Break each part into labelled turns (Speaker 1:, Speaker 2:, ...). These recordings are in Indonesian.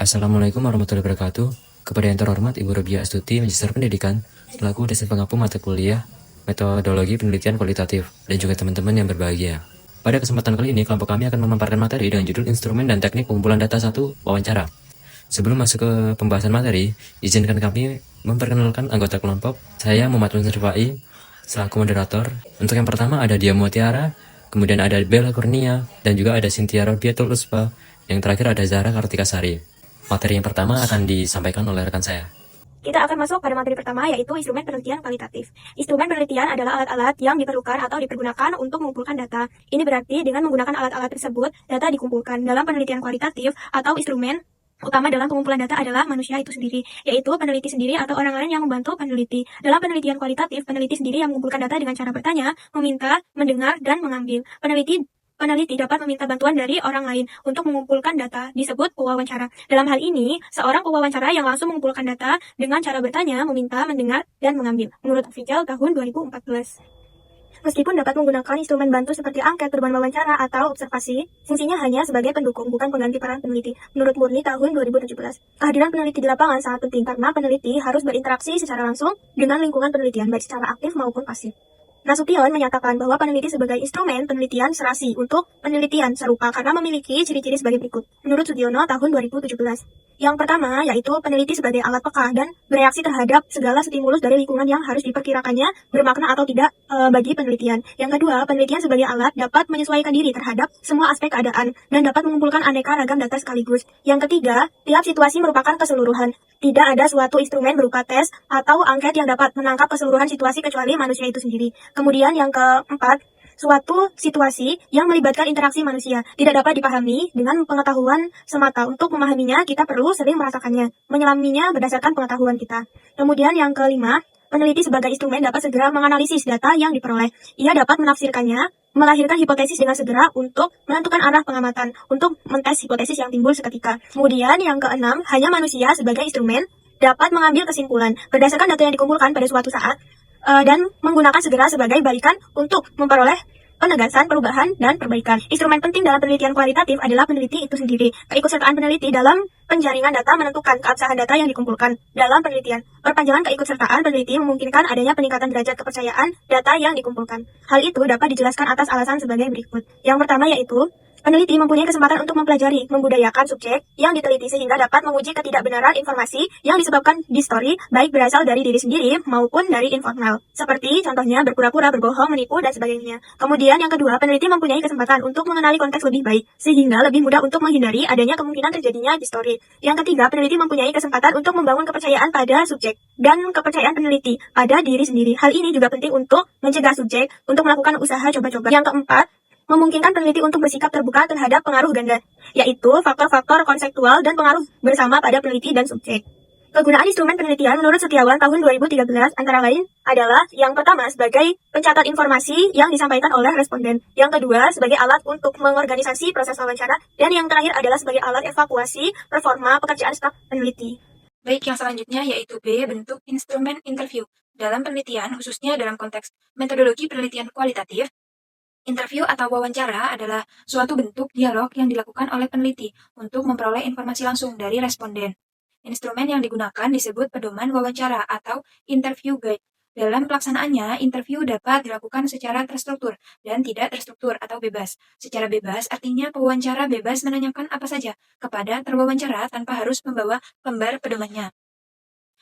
Speaker 1: Assalamualaikum warahmatullahi wabarakatuh. Kepada yang terhormat Ibu Robiah Astuti, Magister Pendidikan, selaku dosen pengampu mata kuliah Metodologi Penelitian Kualitatif, dan juga teman-teman yang berbahagia. Pada kesempatan kali ini, kelompok kami akan memaparkan materi dengan judul Instrumen dan Teknik Pengumpulan Data 1 Wawancara. Sebelum masuk ke pembahasan materi, izinkan kami memperkenalkan anggota kelompok. Saya Muhammad Unsur Fai, selaku moderator. Untuk yang pertama ada Dia Mutiara, kemudian ada Bella Kurnia, dan juga ada Cynthia Robiatul Uspa, yang terakhir ada Zahra Kartika Sari. Materi yang pertama akan disampaikan oleh rekan saya.
Speaker 2: Kita akan masuk pada materi pertama, yaitu instrumen penelitian kualitatif. Instrumen penelitian adalah alat-alat yang diperlukan atau dipergunakan untuk mengumpulkan data. Ini berarti dengan menggunakan alat-alat tersebut, data dikumpulkan. Dalam penelitian kualitatif atau instrumen utama dalam pengumpulan data adalah manusia itu sendiri, yaitu peneliti sendiri atau orang lain yang membantu peneliti. Dalam penelitian kualitatif, peneliti sendiri yang mengumpulkan data dengan cara bertanya, meminta, mendengar, dan mengambil. Peneliti dapat meminta bantuan dari orang lain untuk mengumpulkan data, disebut pewawancara. Dalam hal ini, seorang pewawancara yang langsung mengumpulkan data dengan cara bertanya, meminta, mendengar, dan mengambil. Menurut Fijal tahun 2014. Meskipun dapat menggunakan instrumen bantu seperti angket, perubahan wawancara, atau observasi, fungsinya hanya sebagai pendukung, bukan pengganti peran peneliti. Menurut Murni tahun 2017, kehadiran peneliti di lapangan sangat penting karena peneliti harus berinteraksi secara langsung dengan lingkungan penelitian, baik secara aktif maupun pasif. Nasution menyatakan bahwa peneliti sebagai instrumen penelitian serasi untuk penelitian serupa karena memiliki ciri-ciri sebagai berikut. Menurut Sudiono tahun 2017. Yang pertama yaitu peneliti sebagai alat peka dan bereaksi terhadap segala stimulus dari lingkungan yang harus diperkirakannya bermakna atau tidak bagi penelitian. Yang kedua, penelitian sebagai alat dapat menyesuaikan diri terhadap semua aspek keadaan dan dapat mengumpulkan aneka ragam data sekaligus. Yang ketiga, tiap situasi merupakan keseluruhan. Tidak ada suatu instrumen berupa tes atau angket yang dapat menangkap keseluruhan situasi kecuali manusia itu sendiri. Kemudian yang keempat, suatu situasi yang melibatkan interaksi manusia tidak dapat dipahami dengan pengetahuan semata. Untuk memahaminya, kita perlu sering merasakannya, menyelaminya berdasarkan pengetahuan kita. Kemudian yang kelima, peneliti sebagai instrumen dapat segera menganalisis data yang diperoleh. Ia dapat menafsirkannya, melahirkan hipotesis dengan segera untuk menentukan arah pengamatan, untuk mentes hipotesis yang timbul seketika. Kemudian yang keenam, hanya manusia sebagai instrumen dapat mengambil kesimpulan berdasarkan data yang dikumpulkan pada suatu saat dan menggunakan segera sebagai balikan untuk memperoleh penegasan, perubahan, dan perbaikan. Instrumen penting dalam penelitian kualitatif adalah peneliti itu sendiri. Keikutsertaan peneliti dalam penjaringan data menentukan keabsahan data yang dikumpulkan dalam penelitian. Perpanjangan keikutsertaan peneliti memungkinkan adanya peningkatan derajat kepercayaan data yang dikumpulkan. Hal itu dapat dijelaskan atas alasan sebagai berikut. Yang pertama yaitu, peneliti mempunyai kesempatan untuk mempelajari, membudayakan subjek yang diteliti sehingga dapat menguji ketidakbenaran informasi yang disebabkan distori, baik berasal dari diri sendiri maupun dari informal. Seperti contohnya berpura-pura, berbohong, menipu, dan sebagainya. Kemudian yang kedua, peneliti mempunyai kesempatan untuk mengenali konteks lebih baik, sehingga lebih mudah untuk menghindari adanya kemungkinan terjadinya distori. Yang ketiga, peneliti mempunyai kesempatan untuk membangun kepercayaan pada subjek dan kepercayaan peneliti pada diri sendiri. Hal ini juga penting untuk mencegah subjek untuk melakukan usaha coba-coba. Yang keempat, memungkinkan peneliti untuk bersikap terbuka terhadap pengaruh ganda, yaitu faktor-faktor konseptual dan pengaruh bersama pada peneliti dan subjek. Kegunaan instrumen penelitian menurut Setiawan tahun 2013 antara lain adalah yang pertama sebagai pencatat informasi yang disampaikan oleh responden, yang kedua sebagai alat untuk mengorganisasi proses wawancara, dan yang terakhir adalah sebagai alat evakuasi performa pekerjaan staf peneliti.
Speaker 3: Baik, yang selanjutnya yaitu B, bentuk instrumen interview. Dalam penelitian, khususnya dalam konteks metodologi penelitian kualitatif, interview atau wawancara adalah suatu bentuk dialog yang dilakukan oleh peneliti untuk memperoleh informasi langsung dari responden. Instrumen yang digunakan disebut pedoman wawancara atau interview guide. Dalam pelaksanaannya, interview dapat dilakukan secara terstruktur dan tidak terstruktur atau bebas. Secara bebas artinya pewawancara bebas menanyakan apa saja kepada terwawancara tanpa harus membawa lembar pedomannya.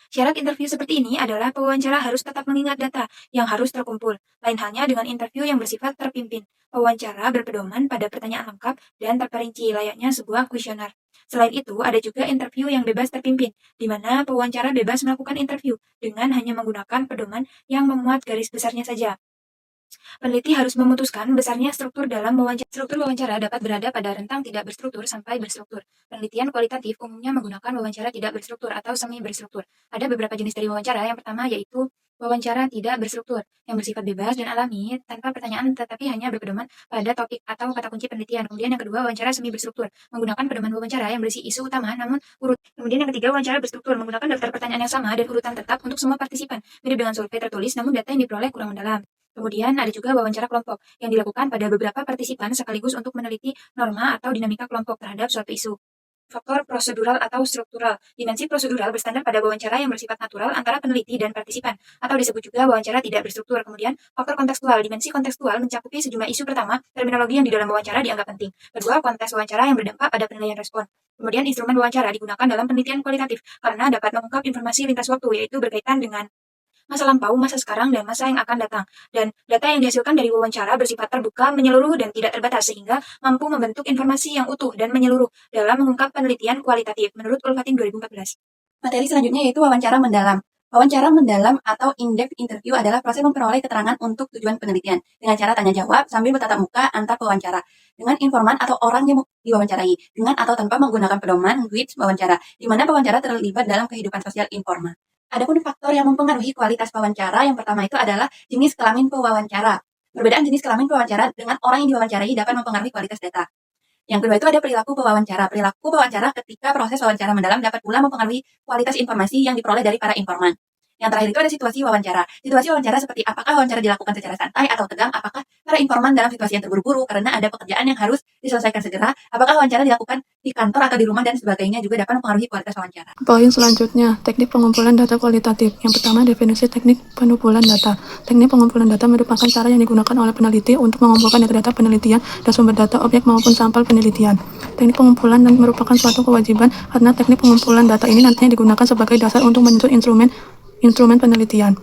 Speaker 3: Syarat interview seperti ini adalah pewawancara harus tetap mengingat data yang harus terkumpul. Lain halnya dengan interview yang bersifat terpimpin. Pewawancara berpedoman pada pertanyaan lengkap dan terperinci layaknya sebuah kuesioner. Selain itu, ada juga interview yang bebas terpimpin, di mana pewawancara bebas melakukan interview dengan hanya menggunakan pedoman yang memuat garis besarnya saja. Peneliti harus memutuskan besarnya struktur dalam wawancara. Struktur wawancara dapat berada pada rentang tidak berstruktur sampai berstruktur. Penelitian kualitatif umumnya menggunakan wawancara tidak berstruktur atau semi berstruktur. Ada beberapa jenis dari wawancara. Yang pertama yaitu wawancara tidak berstruktur, yang bersifat bebas dan alami tanpa pertanyaan tetapi hanya berpedoman pada topik atau kata kunci penelitian. Kemudian yang kedua, wawancara semi berstruktur, menggunakan pedoman wawancara yang berisi isu utama namun urut. Kemudian yang ketiga, wawancara berstruktur, menggunakan daftar pertanyaan yang sama dan urutan tetap untuk semua partisipan, mirip dengan survei tertulis namun data yang diperoleh kurang mendalam. Kemudian ada juga wawancara kelompok yang dilakukan pada beberapa partisipan sekaligus untuk meneliti norma atau dinamika kelompok terhadap suatu isu. Faktor prosedural atau struktural. Dimensi prosedural berstandar pada wawancara yang bersifat natural antara peneliti dan partisipan, atau disebut juga wawancara tidak berstruktur. Kemudian, faktor kontekstual. Dimensi kontekstual mencakupi sejumlah isu. Pertama, terminologi yang di dalam wawancara dianggap penting. Kedua, konteks wawancara yang berdampak pada penilaian respon. Kemudian, instrumen wawancara digunakan dalam penelitian kualitatif karena dapat mengungkap informasi lintas waktu, yaitu berkaitan dengan masa lampau, masa sekarang, dan masa yang akan datang. Dan data yang dihasilkan dari wawancara bersifat terbuka, menyeluruh, dan tidak terbatas, sehingga mampu membentuk informasi yang utuh dan menyeluruh dalam mengungkap penelitian kualitatif, menurut Ulfatin 2014. Materi selanjutnya yaitu wawancara mendalam. Wawancara mendalam atau in-depth interview adalah proses memperoleh keterangan untuk tujuan penelitian dengan cara tanya-jawab sambil bertatap muka antar pewawancara dengan informan atau orang yang diwawancarai, dengan atau tanpa menggunakan pedoman guides wawancara, di mana pewawancara terlibat dalam kehidupan sosial informal. Adapun faktor yang mempengaruhi kualitas wawancara, yang pertama itu adalah jenis kelamin pewawancara. Perbedaan jenis kelamin pewawancara dengan orang yang diwawancarai dapat mempengaruhi kualitas data. Yang kedua itu ada perilaku pewawancara. Perilaku pewawancara ketika proses wawancara mendalam dapat pula mempengaruhi kualitas informasi yang diperoleh dari para informan. Yang terakhir itu ada situasi wawancara. Situasi wawancara seperti apakah wawancara dilakukan secara santai atau tegang, apakah para informan dalam situasi yang terburu-buru karena ada pekerjaan yang harus diselesaikan segera, apakah wawancara dilakukan di kantor atau di rumah, dan sebagainya juga dapat mempengaruhi kualitas wawancara.
Speaker 4: Poin selanjutnya, teknik pengumpulan data kualitatif. Yang pertama, definisi teknik pengumpulan data. Teknik pengumpulan data merupakan cara yang digunakan oleh peneliti untuk mengumpulkan data-data penelitian dan sumber data objek maupun sampel penelitian. Teknik pengumpulan dan merupakan suatu kewajiban karena teknik pengumpulan data ini nantinya digunakan sebagai dasar untuk menyusun instrumen penelitian.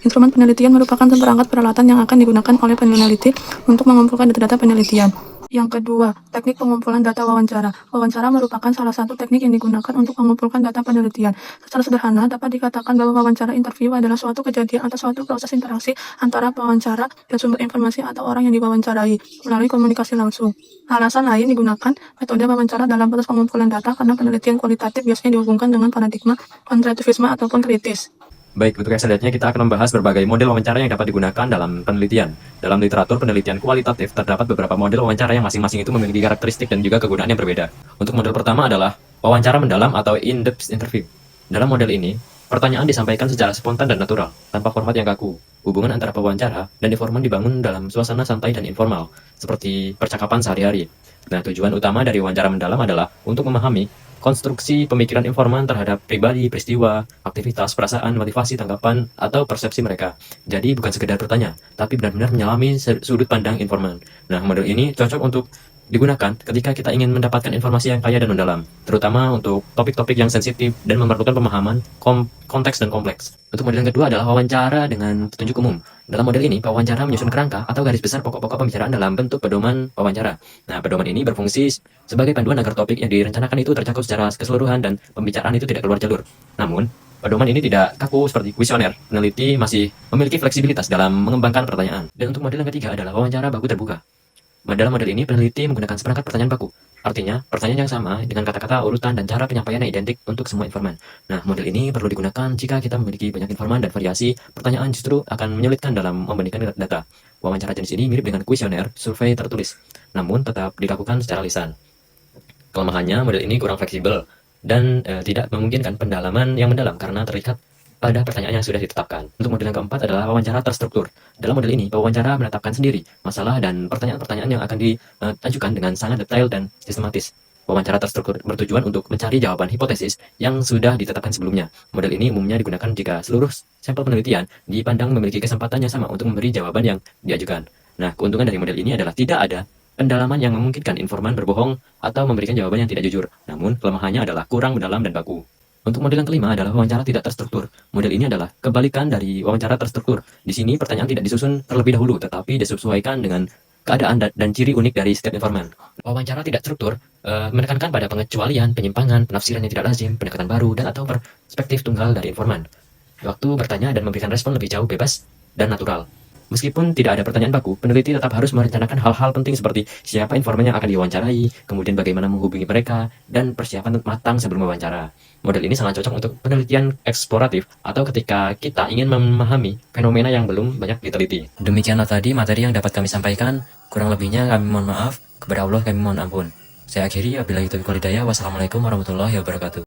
Speaker 4: Instrumen penelitian merupakan seperangkat peralatan yang akan digunakan oleh peneliti untuk mengumpulkan data-data penelitian. Yang kedua, teknik pengumpulan data wawancara. Wawancara merupakan salah satu teknik yang digunakan untuk mengumpulkan data penelitian. Secara sederhana, dapat dikatakan bahwa wawancara interview adalah suatu kejadian atau suatu proses interaksi antara pewawancara dan sumber informasi atau orang yang diwawancarai melalui komunikasi langsung. Alasan lain digunakan metode wawancara dalam proses pengumpulan data karena penelitian kualitatif biasanya dihubungkan dengan paradigma konstruktivisme ataupun kritis.
Speaker 1: Baik, untuk yang selanjutnya kita akan membahas berbagai model wawancara yang dapat digunakan dalam penelitian. Dalam literatur penelitian kualitatif, terdapat beberapa model wawancara yang masing-masing itu memiliki karakteristik dan juga kegunaan yang berbeda. Untuk model pertama adalah wawancara mendalam atau in-depth interview. Dalam model ini, pertanyaan disampaikan secara spontan dan natural, tanpa format yang kaku. Hubungan antara pewawancara dan informan dibangun dalam suasana santai dan informal, seperti percakapan sehari-hari. Nah, tujuan utama dari wawancara mendalam adalah untuk memahami konstruksi pemikiran informan terhadap pribadi, peristiwa, aktivitas, perasaan, motivasi, tanggapan, atau persepsi mereka. Jadi bukan sekedar bertanya, tapi benar-benar menyelami sudut pandang informan. Nah, model ini cocok untuk digunakan ketika kita ingin mendapatkan informasi yang kaya dan mendalam, terutama untuk topik-topik yang sensitif dan memerlukan pemahaman konteks dan kompleks. Untuk model yang kedua adalah wawancara dengan petunjuk umum. Dalam model ini, pewawancara menyusun kerangka atau garis besar pokok-pokok pembicaraan dalam bentuk pedoman wawancara. Nah, pedoman ini berfungsi sebagai panduan agar topik yang direncanakan itu tercakup secara keseluruhan dan pembicaraan itu tidak keluar jalur. Namun, pedoman ini tidak kaku seperti kuesioner. Peneliti masih memiliki fleksibilitas dalam mengembangkan pertanyaan. Dan untuk model yang ketiga adalah wawancara baku terbuka. Dalam model ini, peneliti menggunakan seperangkat pertanyaan baku. Artinya, pertanyaan yang sama dengan kata-kata, urutan, dan cara penyampaian yang identik untuk semua informan. Nah, model ini perlu digunakan jika kita memiliki banyak informan dan variasi pertanyaan justru akan menyulitkan dalam membandingkan data. Wawancara jenis ini mirip dengan kuesioner, survei tertulis, namun tetap dilakukan secara lisan. Kelemahannya, model ini kurang fleksibel dan tidak memungkinkan pendalaman yang mendalam karena terikat pada pertanyaan yang sudah ditetapkan. Untuk model yang keempat adalah wawancara terstruktur. Dalam model ini, pewawancara menetapkan sendiri masalah dan pertanyaan-pertanyaan yang akan diajukan dengan sangat detail dan sistematis. Wawancara terstruktur bertujuan untuk mencari jawaban hipotesis yang sudah ditetapkan sebelumnya. Model ini umumnya digunakan jika seluruh sampel penelitian dipandang memiliki kesempatan yang sama untuk memberi jawaban yang diajukan. Nah, keuntungan dari model ini adalah tidak ada pendalaman yang memungkinkan informan berbohong atau memberikan jawaban yang tidak jujur. Namun, kelemahannya adalah kurang mendalam dan baku. Untuk model yang kelima adalah wawancara tidak terstruktur. Model ini adalah kebalikan dari wawancara terstruktur. Di sini pertanyaan tidak disusun terlebih dahulu, tetapi disesuaikan dengan keadaan dan ciri unik dari setiap informan. Wawancara tidak struktur menekankan pada pengecualian, penyimpangan, penafsiran yang tidak lazim, pendekatan baru, dan atau perspektif tunggal dari informan. Waktu bertanya dan memberikan respon lebih jauh bebas dan natural. Meskipun tidak ada pertanyaan baku, peneliti tetap harus merencanakan hal-hal penting seperti siapa informan yang akan diwawancarai, kemudian bagaimana menghubungi mereka, dan persiapan matang sebelum wawancara. Model ini sangat cocok untuk penelitian eksploratif atau ketika kita ingin memahami fenomena yang belum banyak diteliti. Demikianlah tadi materi yang dapat kami sampaikan. Kurang lebihnya kami mohon maaf. Kepada Allah kami mohon ampun. Saya akhiri, wabillahi taufiq wal hidayah. Wassalamualaikum warahmatullahi wabarakatuh.